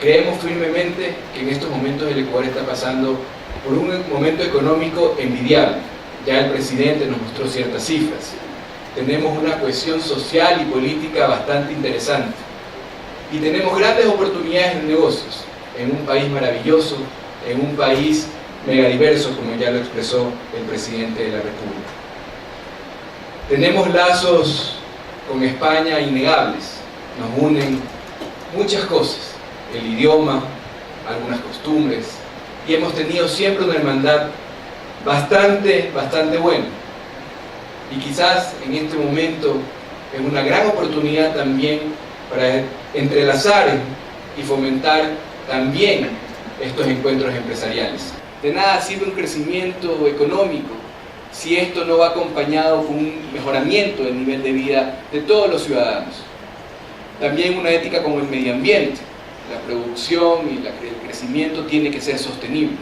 Creemos firmemente que en estos momentos el Ecuador está pasando por un momento económico envidiable. Ya el presidente nos mostró ciertas cifras. Tenemos una cohesión social y política bastante interesante. Y tenemos grandes oportunidades en negocios, en un país maravilloso, en un país megadiverso, como ya lo expresó el presidente de la República. Tenemos lazos con España innegables, nos unen muchas cosas, el idioma, algunas costumbres, y hemos tenido siempre una hermandad bastante buena. Y quizás en este momento es una gran oportunidad también para entrelazar y fomentar también estos encuentros empresariales. De nada sirve un crecimiento económico si esto no va acompañado con un mejoramiento del nivel de vida de todos los ciudadanos. También una ética como el medio ambiente. La producción y el crecimiento tiene que ser sostenible.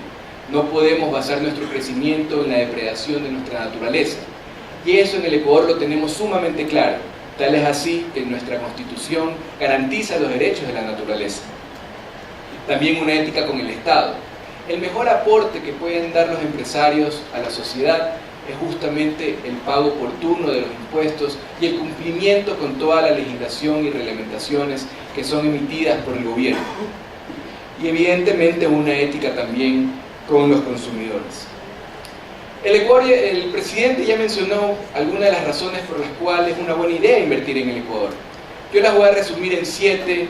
No podemos basar nuestro crecimiento en la depredación de nuestra naturaleza. Y eso en el Ecuador lo tenemos sumamente claro. Tal es así que nuestra Constitución garantiza los derechos de la naturaleza. También una ética con el Estado. El mejor aporte que pueden dar los empresarios a la sociedad es justamente el pago oportuno de los impuestos y el cumplimiento con toda la legislación y reglamentaciones que son emitidas por el gobierno. Y evidentemente una ética también con los consumidores. El presidente ya mencionó algunas de las razones por las cuales es una buena idea invertir en el Ecuador. Yo las voy a resumir en 7,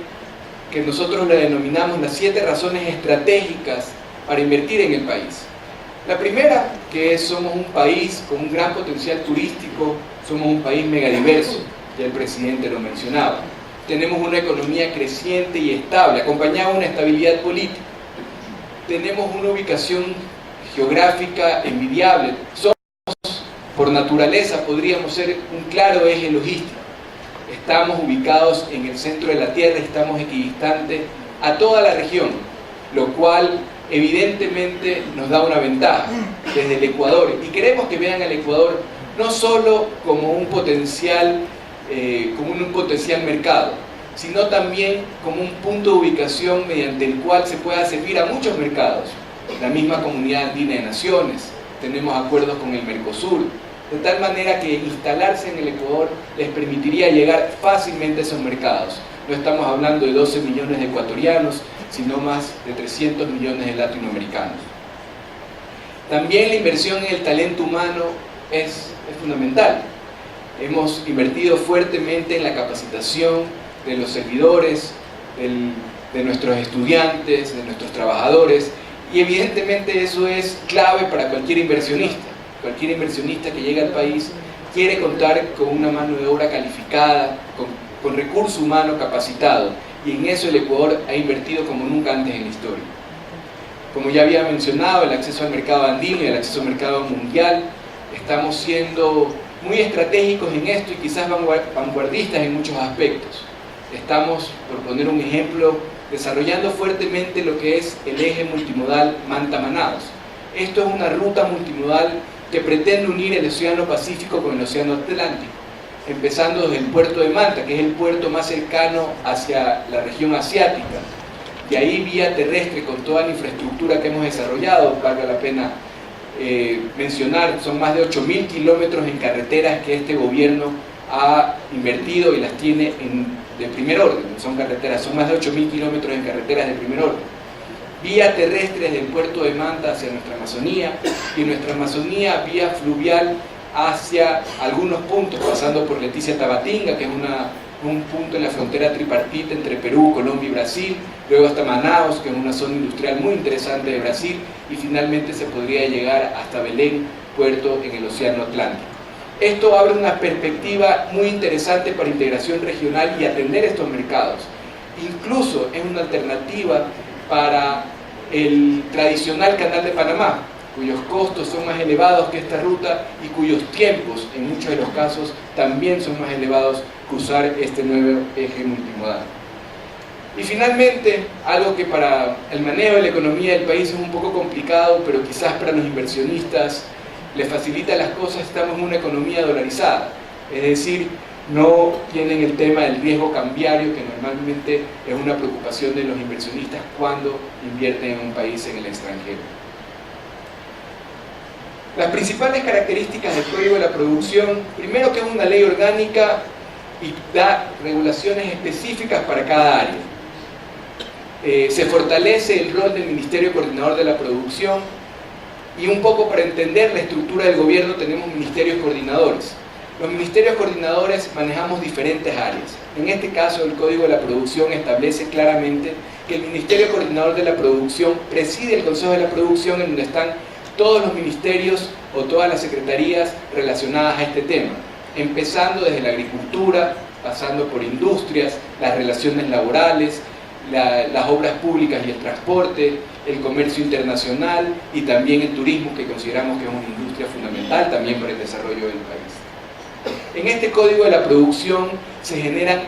que nosotros le denominamos las 7 razones estratégicas para invertir en el país. La primera, que somos un país con un gran potencial turístico, somos un país megadiverso, ya el presidente lo mencionaba. Tenemos una economía creciente y estable, acompañada de una estabilidad política. Tenemos una ubicación geográfica envidiable. Somos, por naturaleza, podríamos ser un claro eje logístico. Estamos ubicados en el centro de la Tierra, estamos equidistantes a toda la región, lo cual evidentemente nos da una ventaja desde el Ecuador. Y queremos que vean al Ecuador no solo como un potencial mercado, sino también como un punto de ubicación mediante el cual se pueda servir a muchos mercados. La misma Comunidad Andina de Naciones, tenemos acuerdos con el Mercosur, de tal manera que instalarse en el Ecuador les permitiría llegar fácilmente a esos mercados. No estamos hablando de 12 millones de ecuatorianos, sino más de 300 millones de latinoamericanos. También la inversión en el talento humano es fundamental. Hemos invertido fuertemente en la capacitación de los servidores, de nuestros estudiantes, de nuestros trabajadores, y evidentemente eso es clave para cualquier inversionista. Cualquier inversionista que llegue al país quiere contar con una mano de obra calificada, con recurso humano capacitado, y en eso el Ecuador ha invertido como nunca antes en la historia. Como ya había mencionado, el acceso al mercado andino y el acceso al mercado mundial, estamos siendo muy estratégicos en esto y quizás vanguardistas en muchos aspectos. Estamos, por poner un ejemplo, desarrollando fuertemente lo que es el eje multimodal Manta-Manaos. Esto es una ruta multimodal que pretende unir el Océano Pacífico con el Océano Atlántico, empezando desde el puerto de Manta, que es el puerto más cercano hacia la región asiática. De ahí vía terrestre con toda la infraestructura que hemos desarrollado, valga la pena mencionar, son más de 8.000 kilómetros en carreteras que este gobierno ha invertido y las tiene de primer orden. Son más de 8.000 kilómetros en carreteras de primer orden. Vía terrestre desde el puerto de Manta hacia nuestra Amazonía, y nuestra Amazonía vía fluvial hacia algunos puntos, pasando por Leticia Tabatinga, que es un punto en la frontera tripartita entre Perú, Colombia y Brasil, luego hasta Manaos, que es una zona industrial muy interesante de Brasil, y finalmente se podría llegar hasta Belén, puerto en el Océano Atlántico. Esto abre una perspectiva muy interesante para integración regional y atender estos mercados. Incluso es una alternativa para el tradicional Canal de Panamá, cuyos costos son más elevados que esta ruta y cuyos tiempos, en muchos de los casos, también son más elevados cruzar este nuevo eje multimodal. Y finalmente, algo que para el manejo de la economía del país es un poco complicado, pero quizás para los inversionistas les facilita las cosas, estamos en una economía dolarizada. Es decir, no tienen el tema del riesgo cambiario, que normalmente es una preocupación de los inversionistas cuando invierten en un país en el extranjero. Las principales características del Código de la Producción: primero, que es una ley orgánica y da regulaciones específicas para cada área. Se fortalece el rol del Ministerio Coordinador de la Producción, y un poco para entender la estructura del gobierno tenemos ministerios coordinadores. Los ministerios coordinadores manejamos diferentes áreas. En este caso, el Código de la Producción establece claramente que el Ministerio Coordinador de la Producción preside el Consejo de la Producción, en donde están todos los ministerios o todas las secretarías relacionadas a este tema, empezando desde la agricultura, pasando por industrias, las relaciones laborales, las obras públicas y el transporte, el comercio internacional y también el turismo, que consideramos que es una industria fundamental también para el desarrollo del país. En este Código de la Producción se generan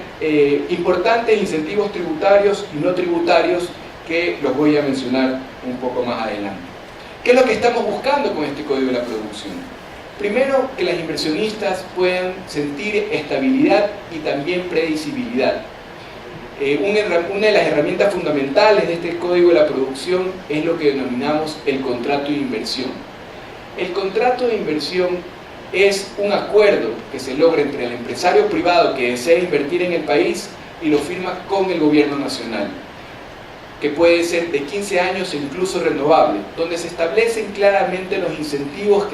importantes incentivos tributarios y no tributarios, que los voy a mencionar un poco más adelante. ¿Qué es lo que estamos buscando con este Código de la Producción? Primero, que las inversionistas puedan sentir estabilidad y también predecibilidad. Una de las herramientas fundamentales de este Código de la Producción es lo que denominamos el contrato de inversión. El contrato de inversión es un acuerdo que se logra entre el empresario privado que desea invertir en el país y lo firma con el gobierno nacional, que puede ser de 15 años e incluso renovable, donde se establecen claramente los incentivos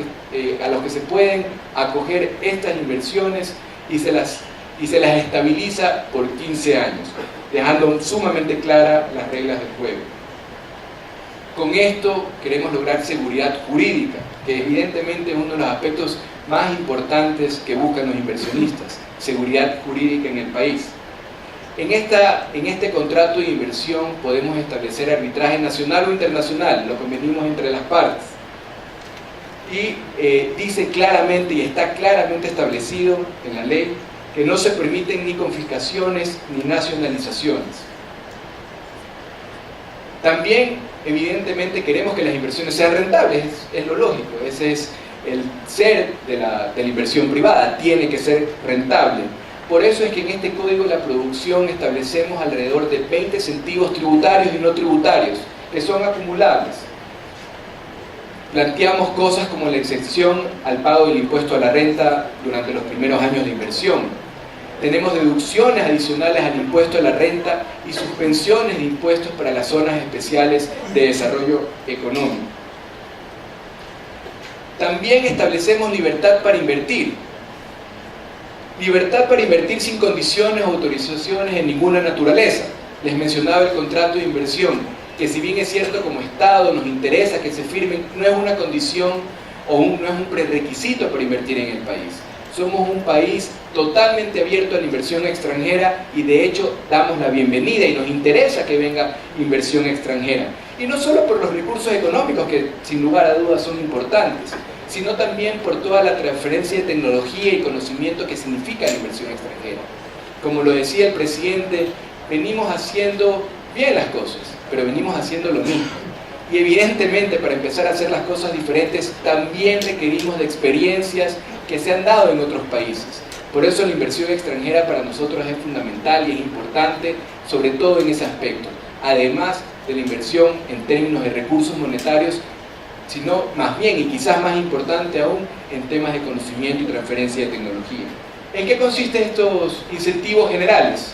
a los que se pueden acoger estas inversiones y se las estabiliza por 15 años, dejando sumamente claras las reglas del juego. Con esto queremos lograr seguridad jurídica, que evidentemente es uno de los aspectos más importantes que buscan los inversionistas: seguridad jurídica en el país. En este contrato de inversión podemos establecer arbitraje nacional o internacional, lo convenimos entre las partes. Y dice claramente, y está claramente establecido en la ley, que no se permiten ni confiscaciones ni nacionalizaciones. También, evidentemente, queremos que las inversiones sean rentables, es lo lógico, ese es el ser de la inversión privada, tiene que ser rentable. Por eso es que en este Código de la Producción establecemos alrededor de 20 incentivos tributarios y no tributarios, que son acumulables. Planteamos cosas como la exención al pago del impuesto a la renta durante los primeros años de inversión. Tenemos deducciones adicionales al impuesto a la renta y suspensiones de impuestos para las zonas especiales de desarrollo económico. También establecemos libertad para invertir. Libertad para invertir sin condiciones o autorizaciones en ninguna naturaleza. Les mencionaba el contrato de inversión, que si bien es cierto como Estado nos interesa que se firmen, no es una condición o no es un prerequisito para invertir en el país. Somos un país totalmente abierto a la inversión extranjera y de hecho damos la bienvenida y nos interesa que venga inversión extranjera. Y no solo por los recursos económicos, que sin lugar a dudas son importantes, sino también por toda la transferencia de tecnología y conocimiento que significa la inversión extranjera. Como lo decía el presidente, venimos haciendo bien las cosas, pero venimos haciendo lo mismo. Y evidentemente, para empezar a hacer las cosas diferentes, también requerimos de experiencias que se han dado en otros países. Por eso la inversión extranjera para nosotros es fundamental y es importante, sobre todo en ese aspecto. Además de la inversión en términos de recursos monetarios, sino más bien, y quizás más importante aún, en temas de conocimiento y transferencia de tecnología. ¿En qué consisten estos incentivos generales?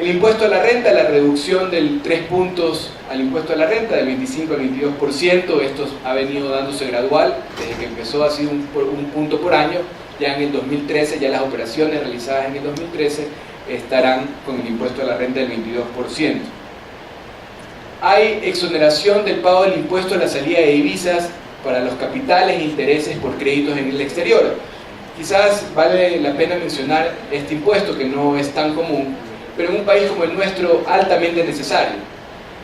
El impuesto a la renta, la reducción del 3 puntos al impuesto a la renta, del 25 al 22%, esto ha venido dándose gradual, desde que empezó ha sido un punto por año. Ya en el 2013, ya las operaciones realizadas en el 2013 estarán con el impuesto a la renta del 22%. Hay exoneración del pago del impuesto a la salida de divisas para los capitales e intereses por créditos en el exterior. Quizás vale la pena mencionar este impuesto, que no es tan común, pero en un país como el nuestro, altamente necesario.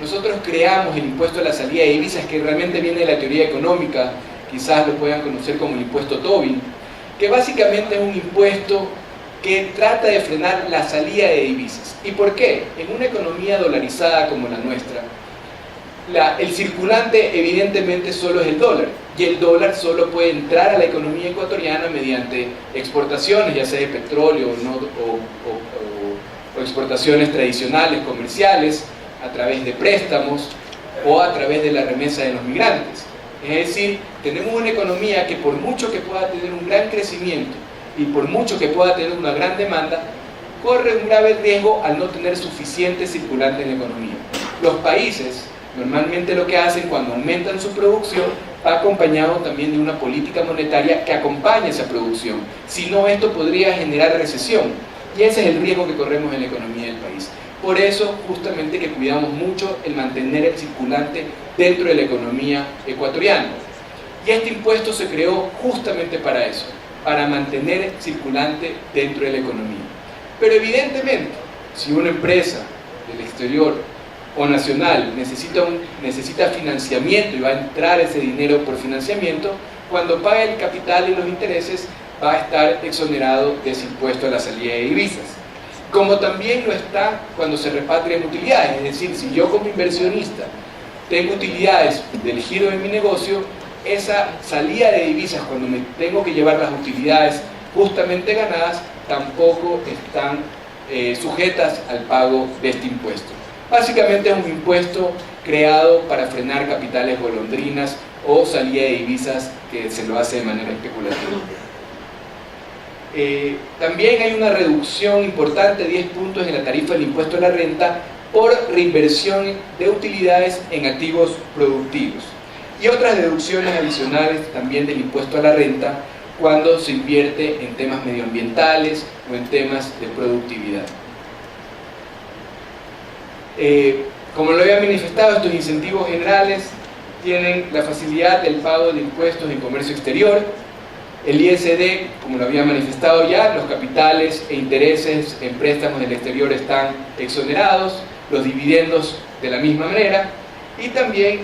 Nosotros creamos el impuesto a la salida de divisas, que realmente viene de la teoría económica, quizás lo puedan conocer como el impuesto Tobin, que básicamente es un impuesto que trata de frenar la salida de divisas. ¿Y por qué? En una economía dolarizada como la nuestra, el circulante evidentemente solo es el dólar, y el dólar solo puede entrar a la economía ecuatoriana mediante exportaciones, ya sea de petróleo o exportaciones tradicionales, comerciales, a través de préstamos o a través de la remesa de los migrantes. Es decir, tenemos una economía que por mucho que pueda tener un gran crecimiento y por mucho que pueda tener una gran demanda, corre un grave riesgo al no tener suficiente circulante en la economía. Los países normalmente lo que hacen cuando aumentan su producción va acompañado también de una política monetaria que acompañe esa producción. Si no, esto podría generar recesión y ese es el riesgo que corremos en la economía del país. Por eso, justamente que cuidamos mucho el mantener el circulante dentro de la economía ecuatoriana. Y este impuesto se creó justamente para eso, para mantener el circulante dentro de la economía. Pero evidentemente, si una empresa del exterior o nacional necesita financiamiento y va a entrar ese dinero por financiamiento, cuando pague el capital y los intereses va a estar exonerado de ese impuesto a la salida de divisas. Como también lo está cuando se repatrian utilidades, es decir, si yo como inversionista tengo utilidades del giro de mi negocio, esa salida de divisas cuando me tengo que llevar las utilidades justamente ganadas tampoco están sujetas al pago de este impuesto. Básicamente es un impuesto creado para frenar capitales golondrinas o salida de divisas que se lo hace de manera especulativa. También hay una reducción importante de 10 puntos en la tarifa del impuesto a la renta por reinversión de utilidades en activos productivos y otras deducciones adicionales también del impuesto a la renta cuando se invierte en temas medioambientales o en temas de productividad. Como lo había manifestado, estos incentivos generales tienen la facilidad del pago de impuestos en comercio exterior, el ISD, como lo había manifestado ya, los capitales e intereses en préstamos del exterior están exonerados, los dividendos de la misma manera, y también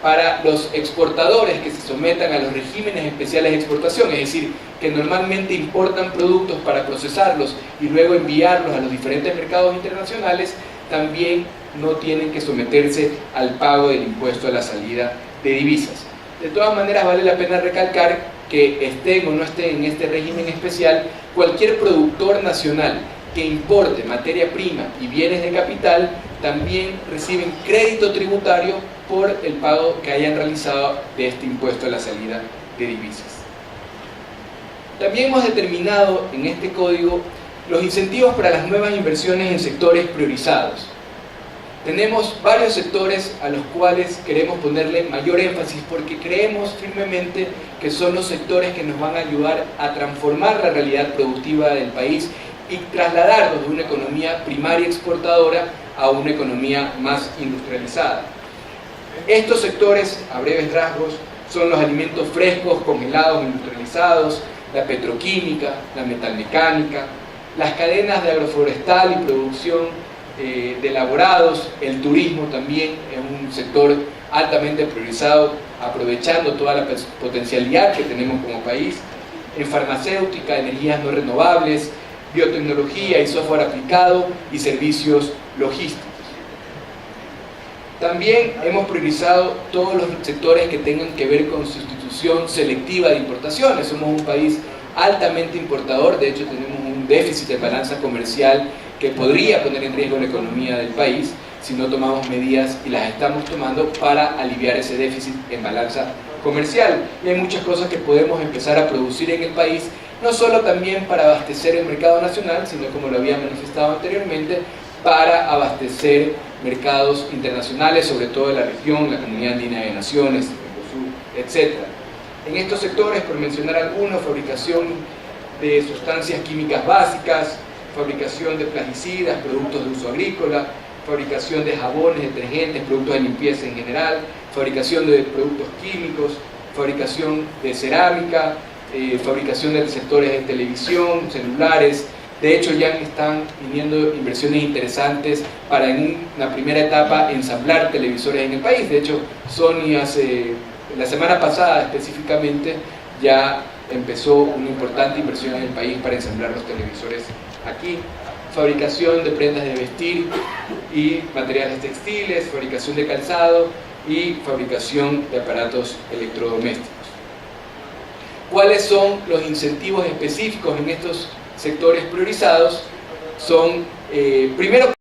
para los exportadores que se sometan a los regímenes especiales de exportación, es decir, que normalmente importan productos para procesarlos y luego enviarlos a los diferentes mercados internacionales, también no tienen que someterse al pago del impuesto a la salida de divisas. De todas maneras, vale la pena recalcar que estén o no estén en este régimen especial, cualquier productor nacional que importe materia prima y bienes de capital también reciben crédito tributario por el pago que hayan realizado de este impuesto a la salida de divisas. También hemos determinado en este código los incentivos para las nuevas inversiones en sectores priorizados. Tenemos varios sectores a los cuales queremos ponerle mayor énfasis porque creemos firmemente que son los sectores que nos van a ayudar a transformar la realidad productiva del país y trasladarnos de una economía primaria exportadora a una economía más industrializada. Estos sectores, a breves rasgos, son los alimentos frescos, congelados, industrializados, la petroquímica, la metalmecánica, las cadenas de agroforestal y producción de elaborados, el turismo también es un sector altamente priorizado, aprovechando toda la potencialidad que tenemos como país, en farmacéutica, energías no renovables, biotecnología y software aplicado y servicios logísticos. También hemos priorizado todos los sectores que tengan que ver con sustitución selectiva de importaciones. Somos un país altamente importador, de hecho tenemos un déficit de balanza comercial que podría poner en riesgo la economía del país si no tomamos medidas, y las estamos tomando para aliviar ese déficit en balanza comercial. Y hay muchas cosas que podemos empezar a producir en el país, no solo también para abastecer el mercado nacional, sino como lo había manifestado anteriormente, para abastecer mercados internacionales, sobre todo de la región, la Comunidad Andina de Naciones, etc. En estos sectores, por mencionar algunos, fabricación de sustancias químicas básicas, fabricación de plaguicidas, productos de uso agrícola, fabricación de jabones, detergentes, productos de limpieza en general, fabricación de productos químicos, fabricación de cerámica, fabricación de sectores de televisión, celulares. De hecho, ya están viniendo inversiones interesantes para en una primera etapa ensamblar televisores en el país. De hecho, Sony la semana pasada específicamente ya empezó una importante inversión en el país para ensamblar los televisores aquí. Fabricación de prendas de vestir y materiales textiles, fabricación de calzado y fabricación de aparatos electrodomésticos. ¿Cuáles son los incentivos específicos en estos sectores priorizados? Son, primero,